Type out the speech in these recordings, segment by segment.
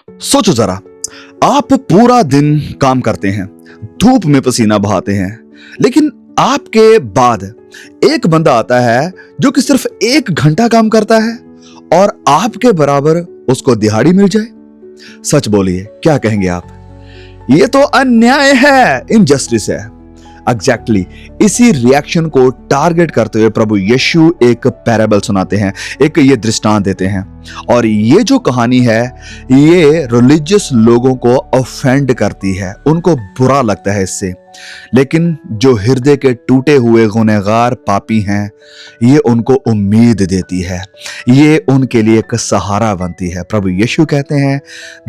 सोचो जरा, आप पूरा दिन काम करते हैं, धूप में पसीना बहाते हैं, लेकिन आपके बाद एक बंदा आता है जो कि सिर्फ 1 घंटा काम करता है और आपके बराबर उसको दिहाड़ी मिल जाए। सच बोलिए, क्या कहेंगे आप? ये तो अन्याय है, इनजस्टिस है। एग्जैक्टली इसी रिएक्शन को टारगेट करते हुए प्रभु यीशु एक पैराबल सुनाते हैं, एक ये दृष्टांत देते हैं। और ये जो कहानी है ये रिलीजियस लोगों को ऑफेंड करती है, उनको बुरा लगता है इससे। लेकिन जो हृदय के टूटे हुए गुनहगार पापी हैं, ये उनको उम्मीद देती है, ये उनके लिए एक सहारा बनती है। प्रभु यीशु कहते हैं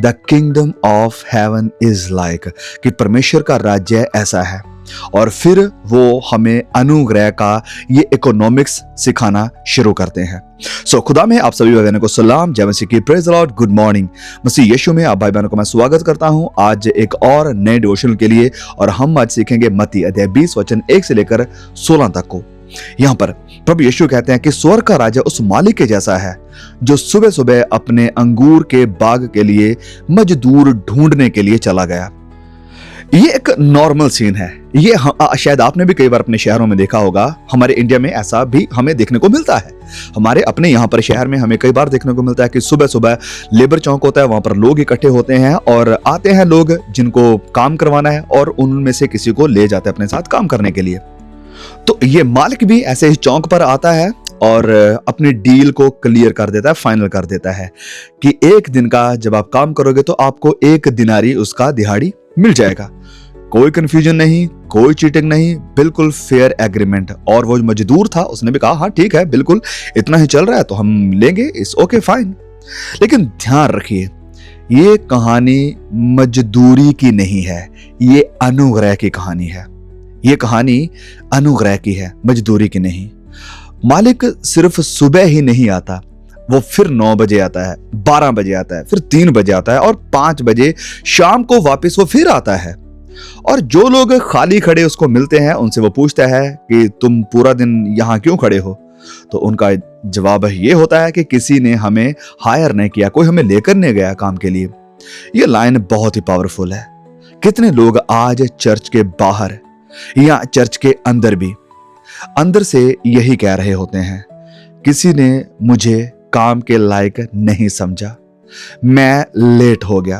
the kingdom of heaven is like, कि परमेश्वर का राज्य ऐसा है। और फिर वो हमें अनुग्रह का ये इकोनॉमिक्स सिखाना शुरू करते हैं। सो खुदा में आप सभी भाई बहनों को सलाम, जय मसीह की, praise the lord, good morning. मसीह यीशु में आप भाई बहनों को मैं स्वागत करता हूं आज एक और नए डिवोशनल के लिए। और हम आज सीखेंगे मत्ती अध्याय 20 वचन 1 से लेकर 16 तक को। यहाँ पर प्रभु यीशु कहते हैं कि स्वर्ग का राज्य उस मालिक के जैसा है जो सुबह सुबह अपने अंगूर के बाग के लिए मजदूर ढूंढने के लिए चला गया। ये एक नॉर्मल सीन है। ये शायद आपने भी कई बार अपने शहरों में देखा होगा। हमारे इंडिया में ऐसा भी हमें देखने को मिलता है। हमारे अपने यहाँ पर शहर में हमें कई बार देखने को मिलता है कि सुबह सुबह लेबर चौक होता है, वहां पर लोग इकट्ठे होते हैं और आते हैं लोग जिनको काम करवाना है और उनमें से किसी को ले जाते हैं अपने साथ काम करने के लिए। तो ये मालिक भी ऐसे ही चौक पर आता है और अपनी डील को क्लियर कर देता है, फाइनल कर देता है कि 1 दिन का जब आप काम करोगे तो आपको 1 दिनारी उसका दिहाड़ी मिल जाएगा। कोई कंफ्यूजन नहीं, कोई चीटिंग नहीं, बिल्कुल फेयर एग्रीमेंट। और वो मजदूर था, उसने भी कहा हाँ ठीक है, बिल्कुल इतना ही चल रहा है तो हम लेंगे, इट्स ओके फाइन। लेकिन ध्यान रखिए, ये कहानी मजदूरी की नहीं है, ये अनुग्रह की कहानी है। ये कहानी अनुग्रह की है, मजदूरी की नहीं। मालिक सिर्फ सुबह ही नहीं आता, वो फिर 9 बजे आता है, 12 बजे आता है, फिर 3 बजे आता है और 5 बजे शाम को वापस वो फिर आता है। और जो लोग खाली खड़े उसको मिलते हैं, उनसे वो पूछता है कि तुम पूरा दिन यहाँ क्यों खड़े हो? तो उनका जवाब ये होता है कि किसी ने हमें हायर नहीं किया, कोई हमें लेकर नहीं गया काम के लिए। ये लाइन बहुत ही पावरफुल है। कितने लोग आज चर्च के बाहर या चर्च के अंदर भी अंदर से यही कह रहे होते हैं, किसी ने मुझे काम के लायक नहीं समझा, मैं लेट हो गया,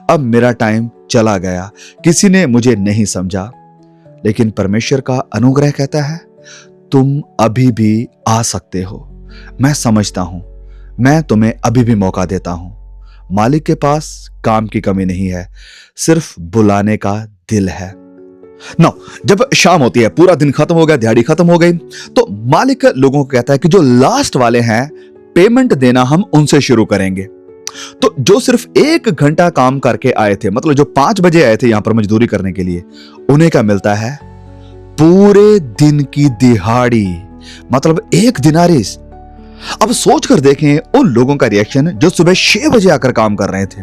अब मेरा टाइम चला गया, किसी ने मुझे नहीं समझा। लेकिन परमेश्वर का अनुग्रह कहता है तुम अभी भी आ सकते हो, मैं समझता हूं, मैं तुम्हें अभी भी मौका देता हूं। मालिक के पास काम की कमी नहीं है, सिर्फ बुलाने का दिल है। ना जब शाम होती है, पूरा दिन खत्म हो गया, दिहाड़ी खत्म हो गई, तो मालिक लोगों को कहता है कि जो लास्ट वाले हैं पेमेंट देना हम उनसे शुरू करेंगे। तो जो सिर्फ 1 घंटा काम करके आए थे, मतलब जो 5 बजे आए थे यहां पर मजदूरी करने के लिए, उन्हें क्या मिलता है? पूरे दिन की दिहाड़ी, मतलब 1 दिनारिस। अब सोच कर देखें उन लोगों का रिएक्शन जो सुबह 6 बजे आकर काम कर रहे थे।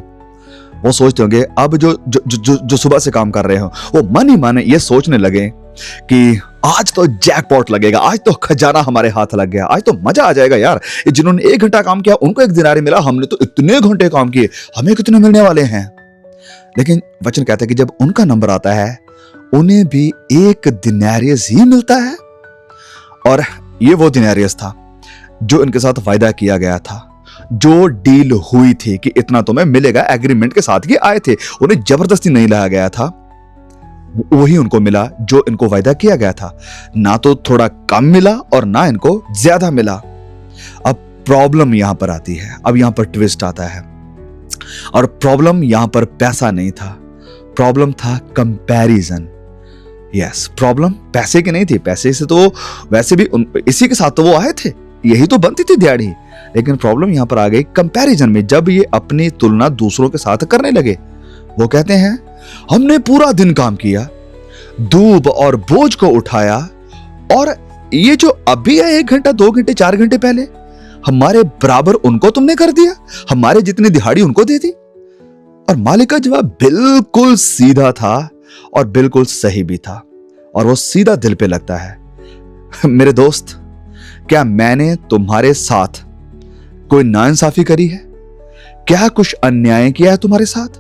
वो सोचते होंगे, अब जो सुबह से काम कर रहे हो वो मन ही मन ये सोचने लगे कि आज तो जैकपॉट लगेगा, आज तो खजाना हमारे हाथ लग गया, आज तो मजा आ जाएगा यार। ये जिन्होंने 1 घंटा काम किया उनको 1 दिनारी मिला, हमने तो इतने घंटे काम किए, हमें कितने मिलने वाले हैं। लेकिन वचन कहता है कि जब उनका नंबर आता है उन्हें भी 1 दिनारियस ही मिलता है। और ये वो दिनारियस था जो इनके साथ वायदा किया गया था, जो डील हुई थी कि इतना तुम्हें मिलेगा, एग्रीमेंट के साथ ही आए थे, उन्हें जबरदस्ती नहीं लाया गया था। वही उनको मिला जो इनको वायदा किया गया था, ना तो थोड़ा कम मिला और ना इनको ज्यादा मिला। अब प्रॉब्लम यहां पर आती है, अब यहां पर ट्विस्ट आता है। और प्रॉब्लम यहां पर पैसा नहीं था, प्रॉब्लम था कंपैरिजन। यस, प्रॉब्लम पैसे की नहीं थी, पैसे से तो वैसे भी इसी के साथ तो वो आए थे, यही तो बनती थी दिहाड़ी। लेकिन प्रॉब्लम यहां पर आ गई कंपैरिजन में, जब ये अपनी तुलना दूसरों के साथ करने लगे। वो कहते हैं हमने पूरा दिन काम किया, धूप और बोझ को उठाया, और ये जो अभी है 1 घंटा 2 घंटे 4 घंटे पहले, हमारे बराबर उनको तुमने कर दिया, हमारे जितनी दिहाड़ी उनको दे दी। और मालिक का जवाब बिल्कुल सीधा था और बिल्कुल सही भी था, और वो सीधा दिल पे लगता है। मेरे दोस्त, क्या मैंने तुम्हारे साथ कोई नाइंसाफी करी है? क्या कुछ अन्याय किया है तुम्हारे साथ?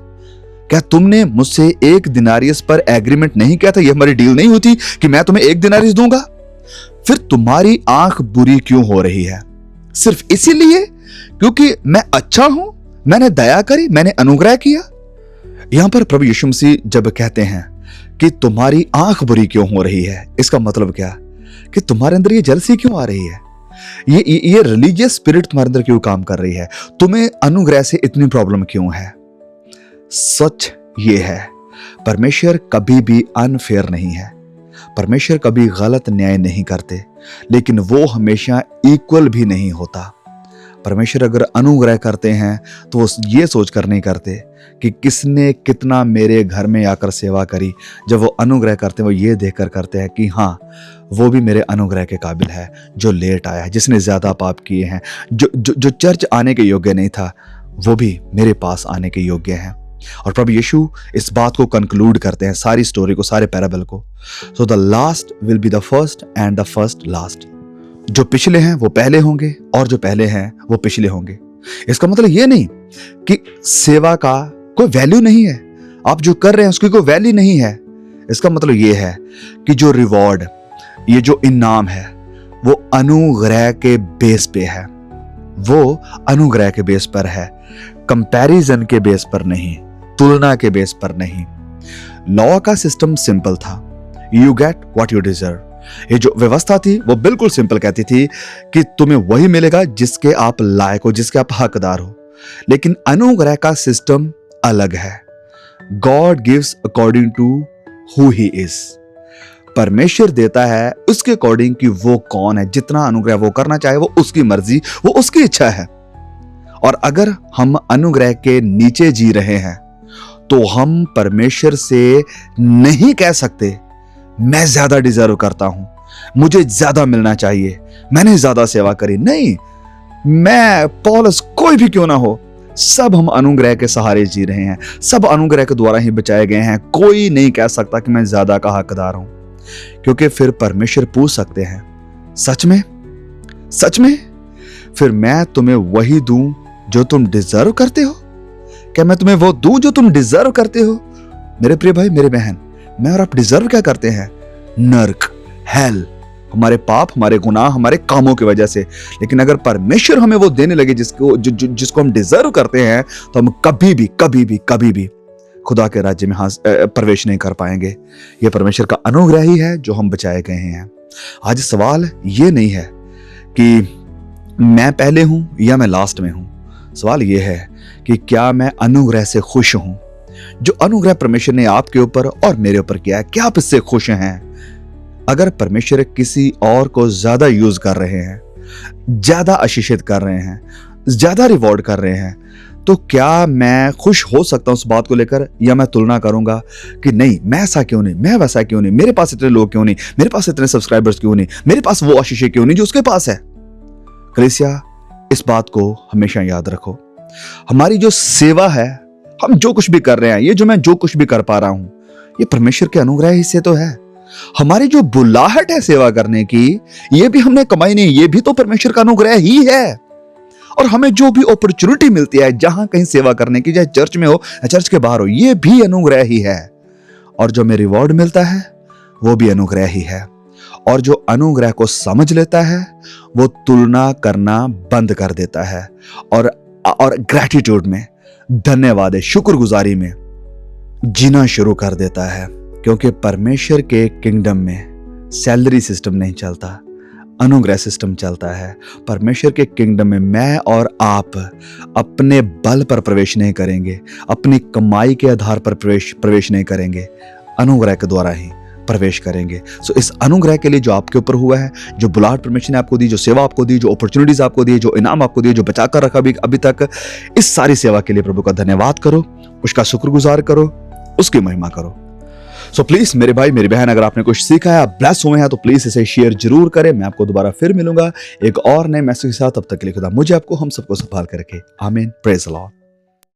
क्या तुमने मुझसे 1 दिनारियस पर एग्रीमेंट नहीं किया था? यह हमारी डील नहीं होती कि मैं तुम्हें 1 दिनारियस दूंगा? फिर तुम्हारी आंख बुरी क्यों हो रही है? सिर्फ इसीलिए क्योंकि मैं अच्छा हूं, मैंने दया करी, मैंने अनुग्रह किया? यहां पर प्रभु यीशु मसीह जब कहते हैं कि तुम्हारी आंख बुरी क्यों हो रही है, इसका मतलब क्या? कि तुम्हारे अंदर ये जलसी क्यों आ रही है? ये रिलीजियस स्पिरिट तुम्हारे अंदर क्यों काम कर रही है? तुम्हें अनुग्रह से इतनी प्रॉब्लम क्यों है? सच ये है, परमेश्वर कभी भी अनफेयर नहीं है, परमेश्वर कभी गलत न्याय नहीं करते, लेकिन वो हमेशा इक्वल भी नहीं होता। परमेश्वर अगर अनुग्रह करते हैं तो वो ये सोच कर नहीं करते कि किसने कितना मेरे घर में आकर सेवा करी। जब वो अनुग्रह करते हैं वो ये देखकर करते हैं कि हाँ, वो भी मेरे अनुग्रह के काबिल है, जो लेट आया है, जिसने ज्यादा पाप किए हैं, जो चर्च आने के योग्य नहीं था, वो भी मेरे पास आने के योग्य है। और प्रभु यीशु इस बात को कंक्लूड करते हैं, सारी स्टोरी को, सारे पैराबल को। So the last will be the first and the first last. जो पिछले हैं वो पहले होंगे और जो पहले हैं वो पिछले होंगे। इसका मतलब ये नहीं कि सेवा का कोई वैल्यू नहीं है, आप जो कर रहे हैं उसकी कोई वैल्यू नहीं है। इसका मतलब ये है कि जो रिवॉर्ड, ये जो इनाम है, वो अनुग्रह के बेस पे है, वो अनुग्रह के बेस पर है, कंपैरिजन के बेस पर नहीं, तुलना के बेस पर नहीं। लॉ का सिस्टम सिंपल था, you get what you deserve. ये जो व्यवस्था थी वो बिल्कुल सिंपल कहती थी कि तुम्हें वही मिलेगा जिसके आप लायक हो, जिसके आप हकदार हो। लेकिन अनुग्रह का सिस्टम अलग है। God gives according to who he is. परमेश्वर देता है उसके अकॉर्डिंग कि वो कौन है। जितना अनुग्रह वो करना चाहे वो उसकी मर्जी, वो उसकी इच्छा है। और अगर हम अनुग्रह के नीचे जी रहे हैं तो हम परमेश्वर से नहीं कह सकते मैं ज्यादा डिजर्व करता हूं, मुझे ज्यादा मिलना चाहिए, मैंने ज्यादा सेवा करी। नहीं, मैं, पौलुस, कोई भी क्यों ना हो, सब हम अनुग्रह के सहारे जी रहे हैं, सब अनुग्रह के द्वारा ही बचाए गए हैं। कोई नहीं कह सकता कि मैं ज्यादा का हकदार हूं, क्योंकि फिर परमेश्वर पूछ सकते हैं, सच में, सच में फिर मैं तुम्हें वही दूं जो तुम डिजर्व करते हो? क्या मैं तुम्हें वो दूं जो तुम डिजर्व करते हो? मेरे प्रिय भाई, मेरे बहन, मैं और आप डिजर्व क्या करते हैं? नर्क, हेल, हमारे पाप, हमारे गुनाह, हमारे कामों की वजह से। लेकिन अगर परमेश्वर हमें वो देने लगे जिसको हम डिजर्व करते हैं, तो हम कभी भी खुदा के राज्य में प्रवेश नहीं कर पाएंगे। यह परमेश्वर का अनुग्रह ही है जो हम बचाए गए हैं। आज सवाल ये नहीं है कि मैं पहले हूं या मैं लास्ट में हूं। सवाल यह है कि क्या मैं अनुग्रह से खुश हूं? जो अनुग्रह परमेश्वर ने आपके ऊपर और मेरे ऊपर किया है, क्या आप इससे खुश हैं? अगर परमेश्वर किसी और को ज्यादा यूज कर रहे हैं, ज्यादा आशीषित कर रहे हैं, ज्यादा रिवॉर्ड कर रहे हैं, तो क्या मैं खुश हो सकता हूं उस बात को लेकर? या मैं तुलना करूंगा कि नहीं, मैं ऐसा क्यों नहीं, मैं वैसा क्यों नहीं, मेरे पास इतने लोग क्यों नहीं, मेरे पास इतने सब्सक्राइबर्स क्यों नहीं, मेरे पास वो आशीषें क्यों नहीं जो उसके पास है? कलीसिया, इस बात को हमेशा याद रखो। हमारी जो सेवा है, हम जो कुछ भी कर रहे हैं, ये जो मैं जो कुछ भी कर पा रहा हूं, ये परमेश्वर के अनुग्रह ही से तो है। हमारी जो बुलाहट है सेवा करने की, ये भी हमने कमाई नहीं, ये भी तो परमेश्वर का अनुग्रह ही है। और हमें जो भी अपॉर्चुनिटी मिलती है जहां कहीं सेवा करने की, चाहे चर्च में हो या चर्च के बाहर हो, ये भी अनुग्रह ही है। और जो हमें रिवॉर्ड मिलता है वो भी अनुग्रह ही है। और जो अनुग्रह को समझ लेता है वो तुलना करना बंद कर देता है और ग्रैटिट्यूड में, धन्यवाद, शुक्रगुजारी में जीना शुरू कर देता है। क्योंकि परमेश्वर के किंगडम में सैलरी सिस्टम नहीं चलता, अनुग्रह सिस्टम चलता है। परमेश्वर के किंगडम में मैं और आप अपने बल पर प्रवेश नहीं करेंगे, अपनी कमाई के आधार पर प्रवेश नहीं करेंगे, अनुग्रह के द्वारा ही प्रवेश करेंगे। सो इस अनुग्रह के लिए जो आपके ऊपर हुआ है, जो बुलाहट परमेश्वर ने आपको दी, जो सेवा आपको दी, जो अपॉर्चुनिटीज आपको दी, जो इनाम आपको दिए, जो बचा कर रखा अभी तक, इस सारी सेवा के लिए प्रभु का धन्यवाद करो, उसका शुक्रगुजार करो, उसकी महिमा करो। सो प्लीज मेरे भाई, मेरी बहन, अगर आपने कुछ सीखा है, आप ब्लेस हुए हैं, तो प्लीज इसे शेयर जरूर करें। मैं आपको दोबारा फिर मिलूंगा एक और नए मैसेज के साथ। तब तक के लिए खुदा मुझे, आपको, हम सबको संभाल कर रखे। आमीन। Praise the Lord.